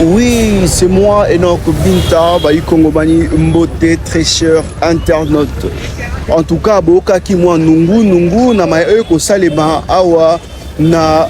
Oui, c'est moi, Enoch Binta, Kongomani Mbote, très cher internaute. En tout cas, Boka qui moi Nungu, na mae ko salema awa na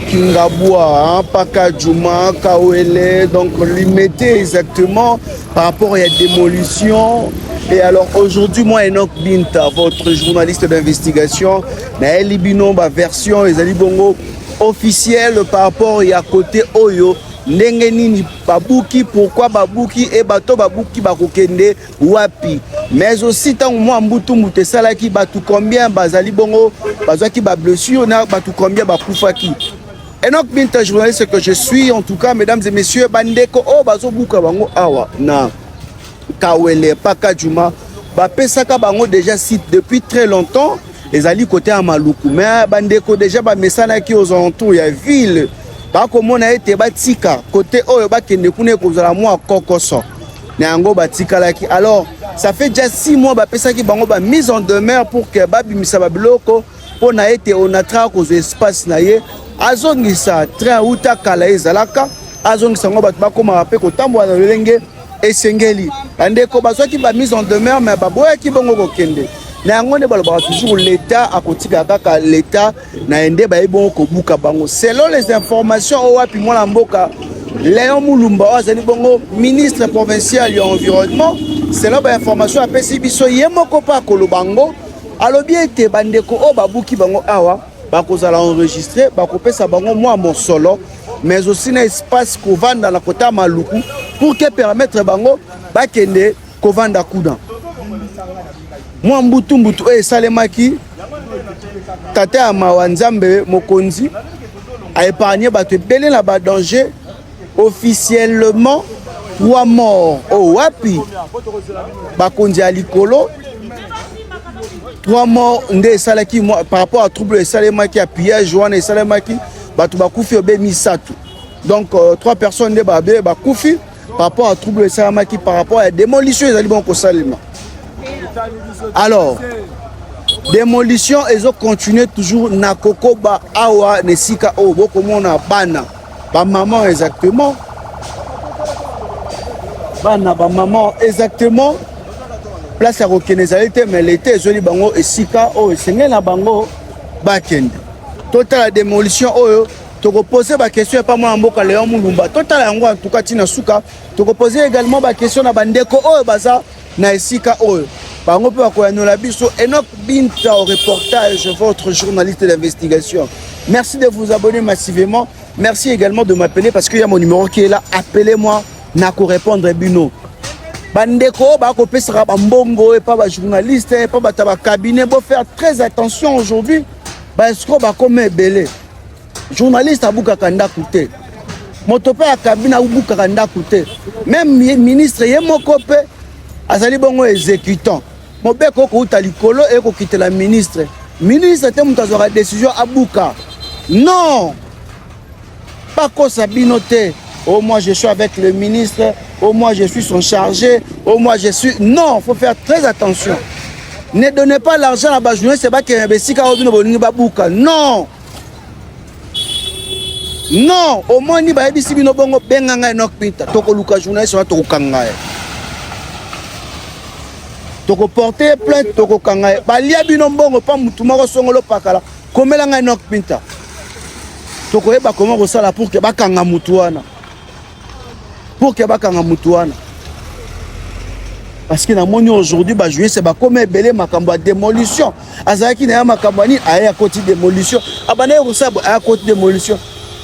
Kingabwa, Paka Juma, Kawele, donc limité exactement par rapport à la démolition. Et alors aujourd'hui, moi, Enoch Binta, votre journaliste d'investigation, na Elibino, ma version, les Alibongo officielle par rapport à côté Oyo. Ndenge nini babuki, pourquoi babuki et bato babuki bakokende wapi, mais aussi tant moi mbutu mute salaki batu combien bazali bongo bazaki ba blessure na batu combien bakufaki. Enoch Binta, journaliste que je suis, en tout cas mesdames et messieurs, bandeko o bazo buka bango awa na Kawele Paka Juma bapesaka bango déjà site depuis très longtemps, les ali côté à Maluku, mais bandeko déjà ba mesana qui aux alentours ya ville bakomona ete batika côté oyo bakende kuna kozala mwa kokoso na yango batika laki. Alors ça fait déjà 6 mois bapesaki bango ba mise en demeure pour que babimisa babiloko pona ete onatra kozo espace na ye azongisa train uta kala ezalaka azongisa ngo bato bakoma bape kotambola na lelenge esengeli bandeko bazwaki ba mise en demeure mais baboyaki bongo kokende na yango ne balobaka toujours l'état akotika kaka l'état na ende baibongo kobuka bango selon les informations owapi mwana mboka Léon Mulumba azali bongo ministre provincial ya environnement. Selon ba information apesi biso ye moko pa kolobango alobi ete bandeko o babuki bango awa bakozala enregistrer bakopesa bango mwa mosolo mais aussi na espace kovanda na kota Maluku pour que permettre bango bakende kovanda kuda. Moi mbutu esalemaki tata ya mawa Nzambe mokonzi a épargné bato ebele na ba danger. Officiellement 3 morts au wapi bakonzi ya likolo 3 morts nde esalaki par rapport à trouble esalemaki ya pillage wana esalemaki bato bakufi obe misatu, donc 3 personnes nde babe bakufi par rapport à trouble esalemaki par rapport à démolition ezali bon kosalema. Alors démolition ezo continuer toujours na kokoba awa nesika o bokomona bana ba maman exactement bana ba maman exactement place ya kokenezalite mais l'été ezoli bango esika o esengela bango bakende total la démolition oyo toko poser ba question pas moi mboka Léon Mulumba total yango en tout cas tina suka toko poser également ba question na bandeko oyo baza na esika oyo bango pe bakoyanola biso. Enoch Binta au reportage, votre journaliste d'investigation. Merci de vous abonner massivement. Merci également de m'appeler parce qu'il y a mon numéro qui est là. Appelez-moi, nako répondre bino. Bandeko bako pesera bambongo et pas ba journaliste et pas ba cabinet. Faut faire très attention aujourd'hui parce que ba comme belé. Journaliste abuka kanda koute. Motopa ya cabinet abuka kanda koute. Même ministre yemoko pe azali bongo exécutant. Mobeko ko uta likolo et ko quitter la ministre. Ministre te mutazora décision abuka. Non. Pas qu'on s'abinote. Oh moi je suis avec le ministre, oh moi je suis son chargé, oh moi je suis... Non, il faut faire très attention. Ne donnez pas l'argent à la journée, c'est pas qu'il y a un besika au bino babuka. Non. Non, au moins ni ba ebisi bino bongo benganga Enoch Binta. Toko luka journée sur toko kangaye. Toko porter plainte toko kangaye. Ba lia bino bongo pa mutu moko songolo pakala. Komelanga Enoch Binta. Toko eba comment kosala pour que bakanga mutu wana. Pour que bakanga mutu wana. Parce que na moni aujourd'hui ba jouer c'est ba comme belé makambo ya démolition. Azaki na makambo ni aya côté démolition. Abana yosabu aya côté démolition.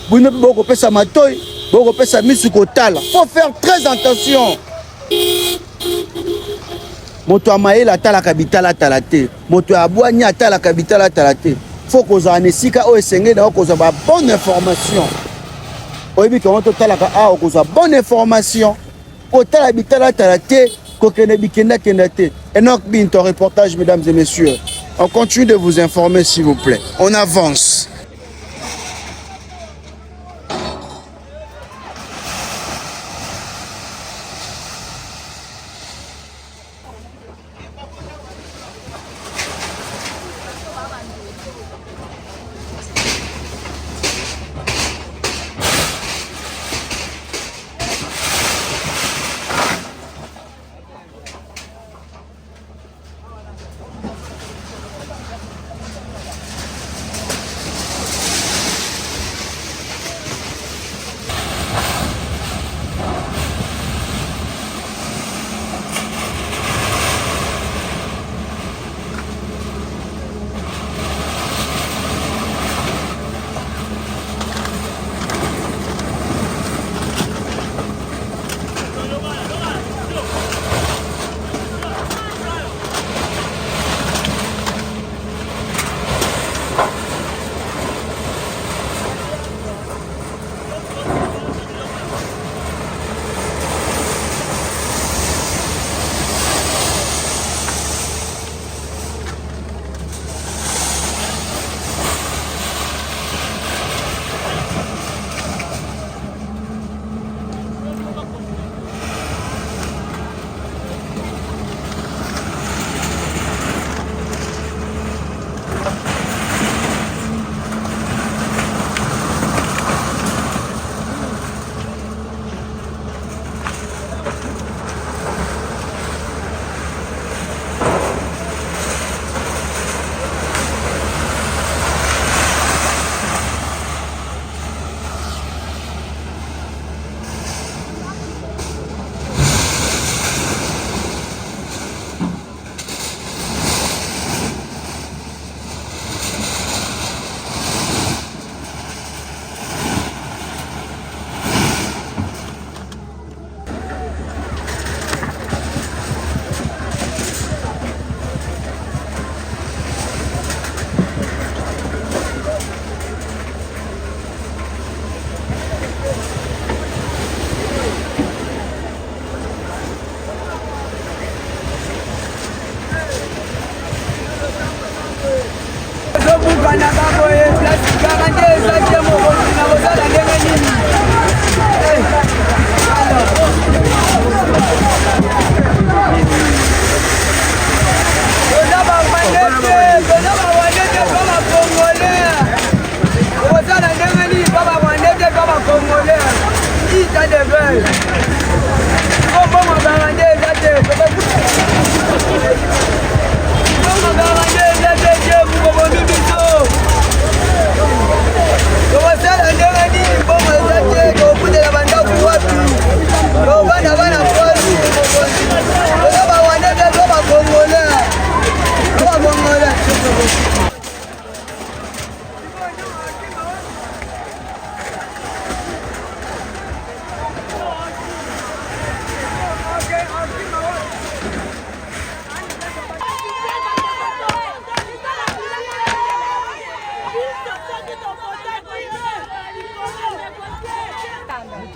Bino boko pesa matoy, boko pesa misuko tala. Faut faire très attention. Moto amaela tala kabitala talate. Moto abwanya tala kabitala talate. Faut qu'on a nesika o esengé na ko za ba bonne information. Oyebi comment to tala ka a ko za bonne information. Ko tala bitala talate ko kene bikenda kendate. Enoch Binta reportage mesdames et messieurs. On continue de vous informer s'il vous plaît. On avance.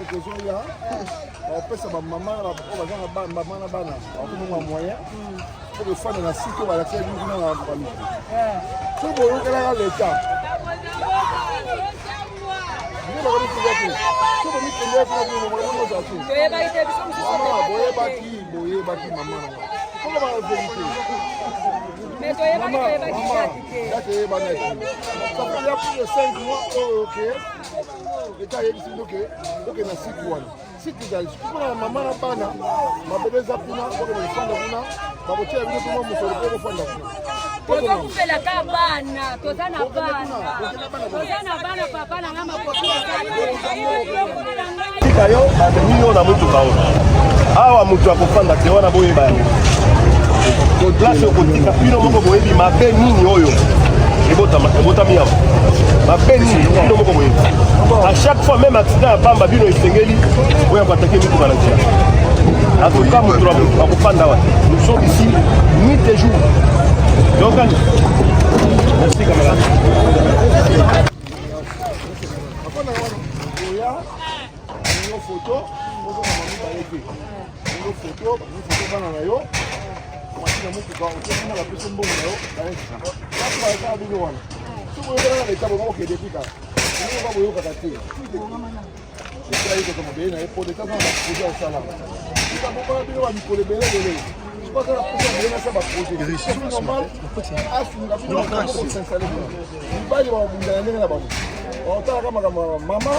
kozoya opesa bamama baza na bana bakomoma moyen po kofanda na site oyo balakisa bino kuna na baluku so boyokelaka leta boyebaki mama koko baverité ya plus de 5 mois oyo oke eta ayebisi bino ke okenda site wana site ezali mpona na mama na bana mabebe eza kuna okende kofanda kuna bakotia bino tuma mosolo mpe kofanda kuna tozokumbelaka bana toza na bana papa na nga tika yo amemi yo na motuka oyo awa moto akofanda te wana boyeba yango place okotika bino moko boyebi mabe nini oyo ebotami awa mabe nini bino moko boyebi à chaque fois même accident ya pamba bino esengeli oyo akoatake mituka na ntia atoka moto akofanda awa nous sommes ici nuit et jour yokani merci camarade photo bana na yo matina motuka okokanga bapesa mbongo na yo baekaka bino wana soki oyokelaka leta bongo okedepika oyoka boyokaka te esaikoka mobele na ye po leta zana baprojet osalaka etabokana bino bamikolo ebelebele sokosala projet mobele nasa baprojet normal asunga bino bakosinstale bino mibali babundana ndenge na bango otalaka makambo ya mama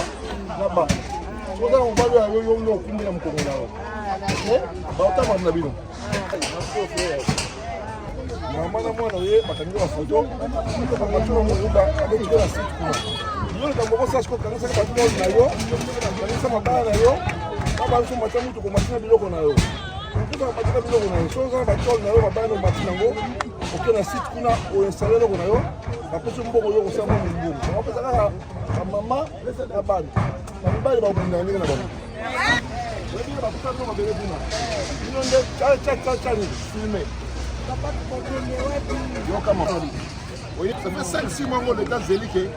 na bana sokosala mobali oyo yo okumbela mokongo na yo baotama na bino mama na mwana ye bakangi bafoto bamatuna moruba abekike na site kuna yoleka moko sasi kokangisaka batuna na yo kangisa mabala na yo babanso mata mutuko matina biloko na yo okokaka matina biloko na yo so ozala batole na yo mabala na omati nango oke na site kuna oinstale eloko na yo bapesi mboko yo kosala mwa mimbongo bapesa kaka bamama na bana bamibali babundaka ndenge na bango Reviens, va tout le monde venir dîner. Ils ont dit, tiens, filmé. Oui, ça fait 5-6 mois qu'on est dans Zéliké.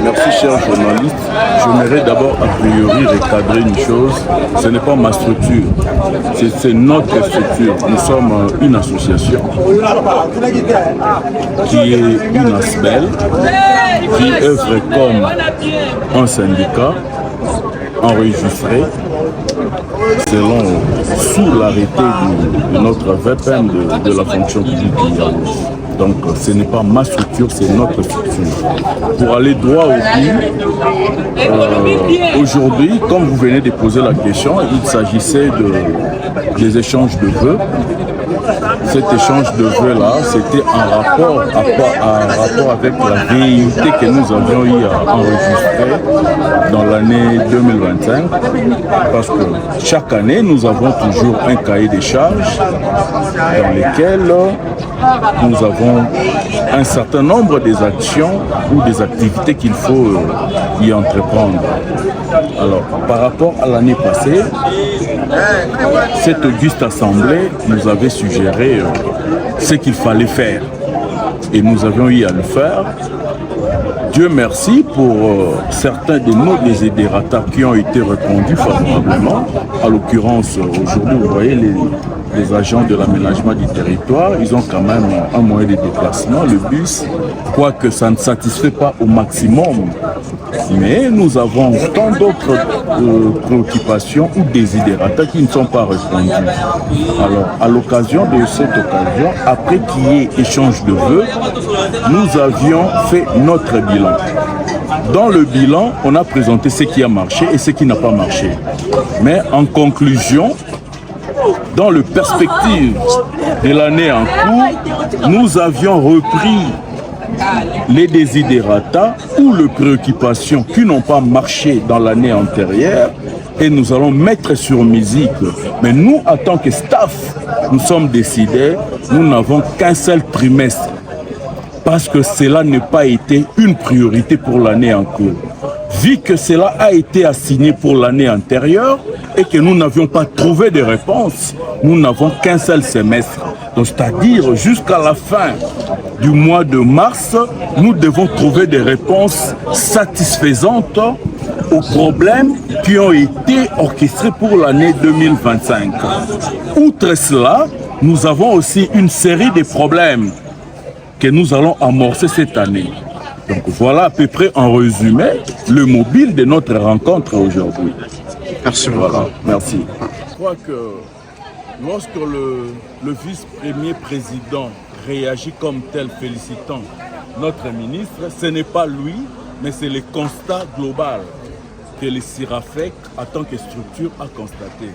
Merci, chers journalistes. J'aimerais d'abord a priori recadrer une chose. Ce n'est pas ma structure, c'est notre structure. Nous sommes une association qui est une ASBEL, qui œuvre comme un syndicat enregistré selon sous l'arrêté de notre VPM de la fonction publique. Donc ce n'est pas ma structure, c'est notre structure. Pour aller droit au but, aujourd'hui, comme vous venez de poser la question, il s'agissait des échanges de vœux. Cet échange de vœux-là, c'était en rapport avec la velléité que nous avions eu à enregistrer dans l'année 2025. Parce que chaque année, nous avons toujours un cahier des charges dans lequel nous avons un certain nombre des actions ou des activités qu'il faut y entreprendre. Alors, par rapport à l'année passée, cette auguste assemblée nous avait suggéré ce qu'il fallait faire. Et nous avions eu à le faire. Dieu merci pour certains de nos desiderata qui ont été répondus favorablement. À l'occurrence, aujourd'hui, vous voyez les agents de l'aménagement du territoire, ils ont quand même un moyen de déplacement, le bus, quoique ça ne satisfait pas au maximum. Mais nous avons tant d'autres préoccupations ou desiderata qui ne sont pas répondus. Alors, à l'occasion de cette occasion, après qu'il y ait échange de vœux, nous avions fait notre bilan. Dans le bilan, on a présenté ce qui a marché et ce qui n'a pas marché. Mais en conclusion, dans le perspective de l'année en cours, nous avions repris les desiderata ou les préoccupations qui n'ont pas marché dans l'année antérieure et nous allons mettre sur musique. Mais nous, en tant que staff, nous sommes décidés, nous n'avons qu'un seul trimestre parce que cela n'a pas été une priorité pour l'année en cours. Vu que cela a été assigné pour l'année antérieure et que nous n'avions pas trouvé de réponse, nous n'avons qu'un seul semestre. Donc, c'est-à-dire jusqu'à la fin du mois de mars, nous devons trouver des réponses satisfaisantes aux problèmes qui ont été orchestrés pour l'année 2025. Outre cela, nous avons aussi une série de problèmes que nous allons amorcer cette année. Donc voilà à peu près en résumé le mobile de notre rencontre aujourd'hui. Merci beaucoup. Voilà, merci. Je crois que lorsque le vice-premier président réagit comme tel félicitant notre ministre, ce n'est pas lui, mais c'est le constat global que le CIRAFEC, en tant que structure, a constaté.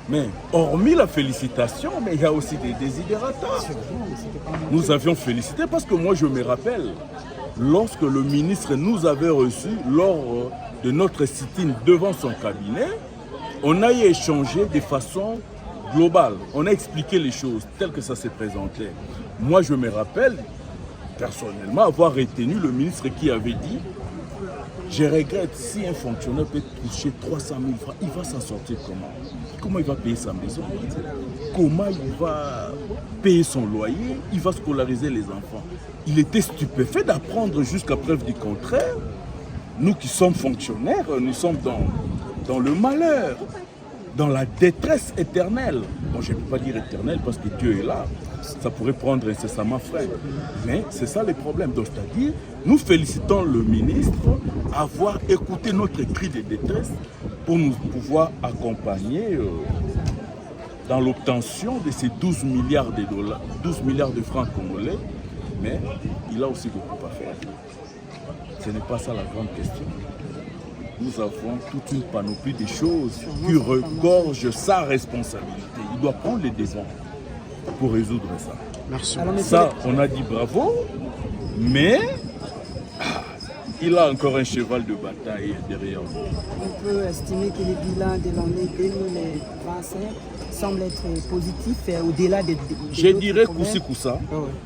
Mais hormis la félicitation, mais il y a aussi des desiderata. Nous avions félicité parce que moi je me rappelle, lorsque le ministre nous avait reçus lors de notre sit-in devant son cabinet, on a échangé de façon globale. On a expliqué les choses telles que ça s'est présenté. Moi je me rappelle personnellement avoir retenu le ministre qui avait dit: je regrette, si un fonctionnaire peut toucher 300 000 francs, il va s'en sortir comment? Comment il va payer sa maison? Comment il va payer son loyer? Il va scolariser les enfants? Il était stupéfait d'apprendre jusqu'à preuve du contraire. Nous qui sommes fonctionnaires, nous sommes dans le malheur, dans la détresse éternelle. Bon, je ne peux pas dire éternelle parce que Dieu est là. Ça pourrait prendre incessamment fin. Mais c'est ça le problème. Donc, c'est-à-dire, nous félicitons le ministre d'avoir écouté notre cri de détresse pour nous pouvoir accompagner dans l'obtention de ces 12 milliards de dollars, 12 milliards de francs congolais. Mais il a aussi beaucoup à faire. Ce n'est pas ça la grande question. Nous avons toute une panoplie de choses qui regorgent sa responsabilité. Il doit prendre les devants pour résoudre ça. Merci. Ça, on a dit bravo, mais il a encore un cheval de bataille derrière lui. On peut estimer que le bilan de l'année 2025 semble être positif au-delà de je dirais Koussi Koussa,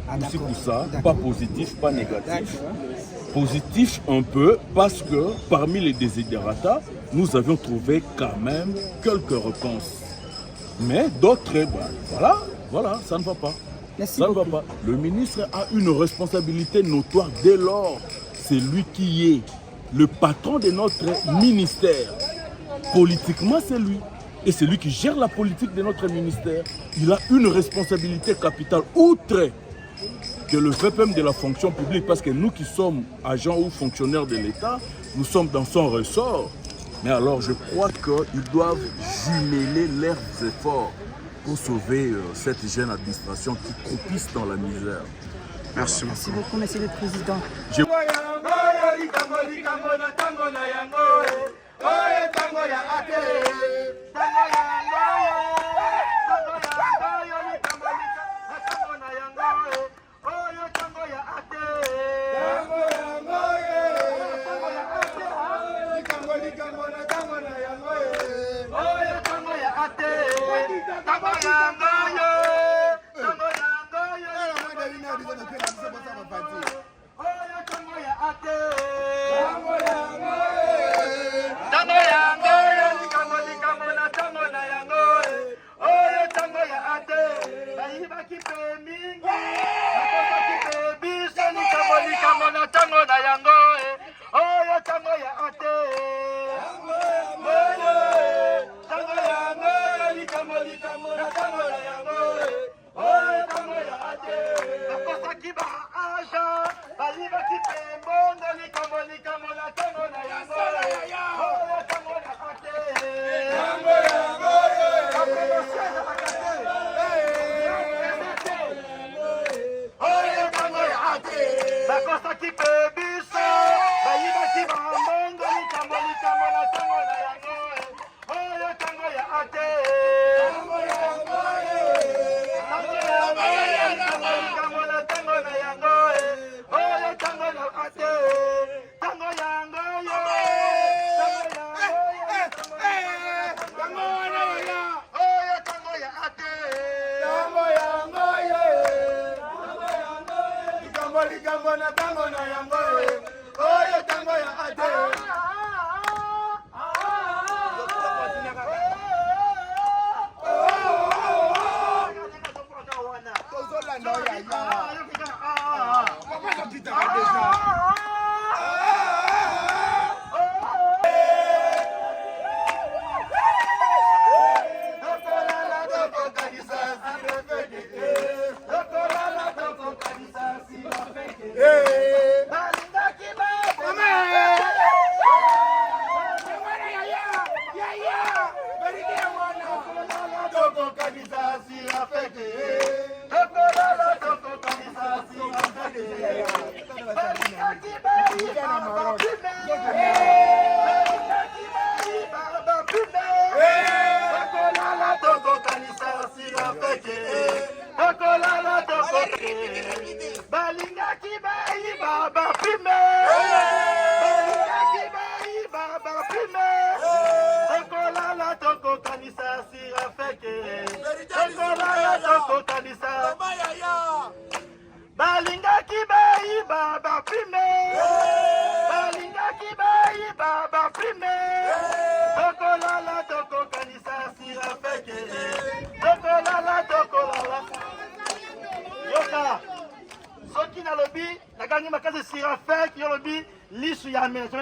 d'accord. pas positif, pas négatif. Positif un peu parce que parmi les désidératas, nous avions trouvé quand même quelques réponses. Mais d'autres, voilà, ça ne va pas. Merci Ça beaucoup. ne va pas. Le ministre a une responsabilité notoire dès lors. C'est lui qui est le patron de notre ministère. Politiquement, c'est lui. Et c'est lui qui gère la politique de notre ministère. Il a une responsabilité capitale, outre que le VPM de la fonction publique, parce que nous qui sommes agents ou fonctionnaires de l'État, nous sommes dans son ressort. Mais alors je crois qu'ils doivent jumeler leurs efforts pour sauver cette jeune administration qui croupisse dans la misère. Merci Merci beaucoup. beaucoup, Monsieur le Président.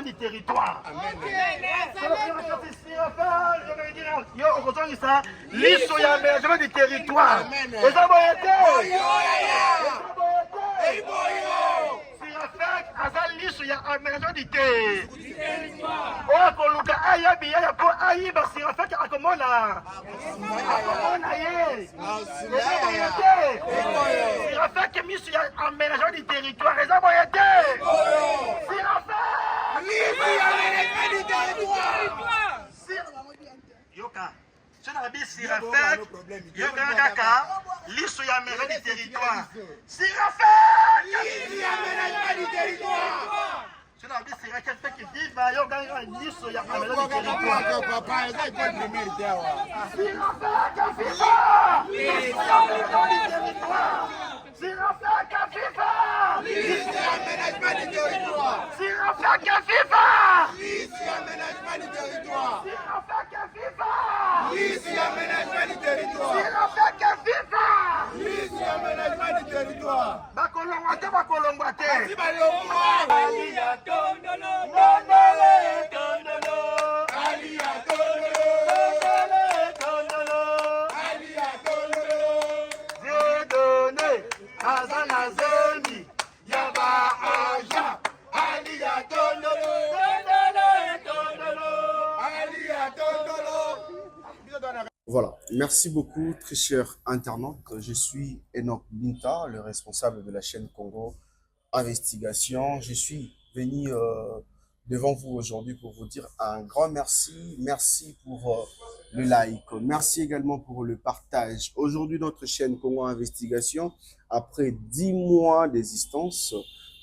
Du territoire. L'issue aménagement du territoire. Yoka, ce n'est pas Sirafek, Yoka Kaka, l'issue aménagement du territoire. Sirafek, l'issue aménagement du territoire. C'est la vie, c'est la question qui vit, mais il y a un ministre, il y a un territoire. Papa, il y a un premier territoire. Voilà, merci beaucoup, très chers internautes. Je suis Enoch Binta, le responsable de la chaîne Congo Investigation. Je suis venu devant vous aujourd'hui pour vous dire un grand merci. Merci pour le like, merci également pour le partage. Aujourd'hui, notre chaîne Congo Investigation, après 10 mois d'existence,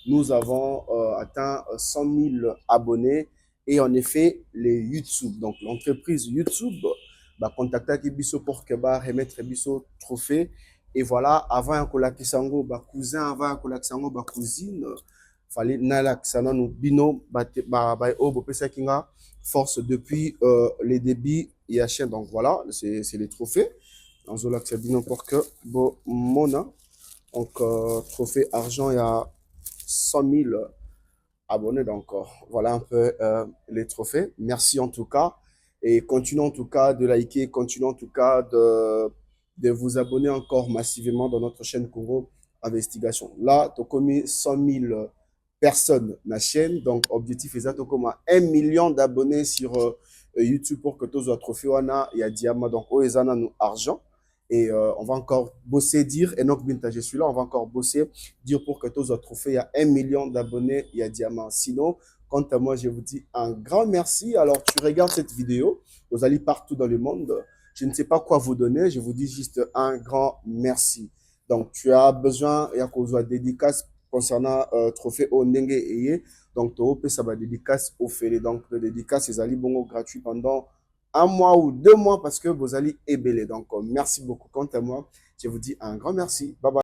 nous avons atteint 100 000 abonnés. Et en effet, les YouTube, donc l'entreprise YouTube, contacter biso pour que remettre biso trophée. Et voilà, avant un kolakisango cousin, avant un kolakisango cousine, fallait nalaksana no bino kinga force depuis les débuts et à chien. Donc voilà, c'est les trophées. Dans zolaksa bino pour que bo mona, donc trophée argent, il y a 100 000 abonnés. Donc voilà un peu les trophées. Merci en tout cas. Et continuons en tout cas de liker, continuons en tout cas de vous abonner encore massivement dans notre chaîne Congo Investigation. Là, tu as commis 100 000 personnes dans la chaîne. Donc, objectif est comme 1 million d'abonnés sur YouTube pour que tous les trophées, il y a diamant. Donc, nous argent. Et on va encore bosser, dire, Enoch Binta, je suis là, on va encore bosser, dire pour que tous les trophées, il y a 1 million d'abonnés, il y a diamant. Sinon, quant à moi, je vous dis un grand merci. Alors, tu regardes cette vidéo, vous allez partout dans le monde. Je ne sais pas quoi vous donner, je vous dis juste un grand merci. Donc, tu as besoin, il y a qu'on soit dédicace concernant trophée au Ndenge Eye. Donc, tu as ça va dédicace au Félé. Donc, le dédicace, c'est allé bongo gratuit pendant 1 mois ou 2 mois parce que vous allez ébeler. Donc, merci beaucoup. Quant à moi, je vous dis un grand merci. Bye bye.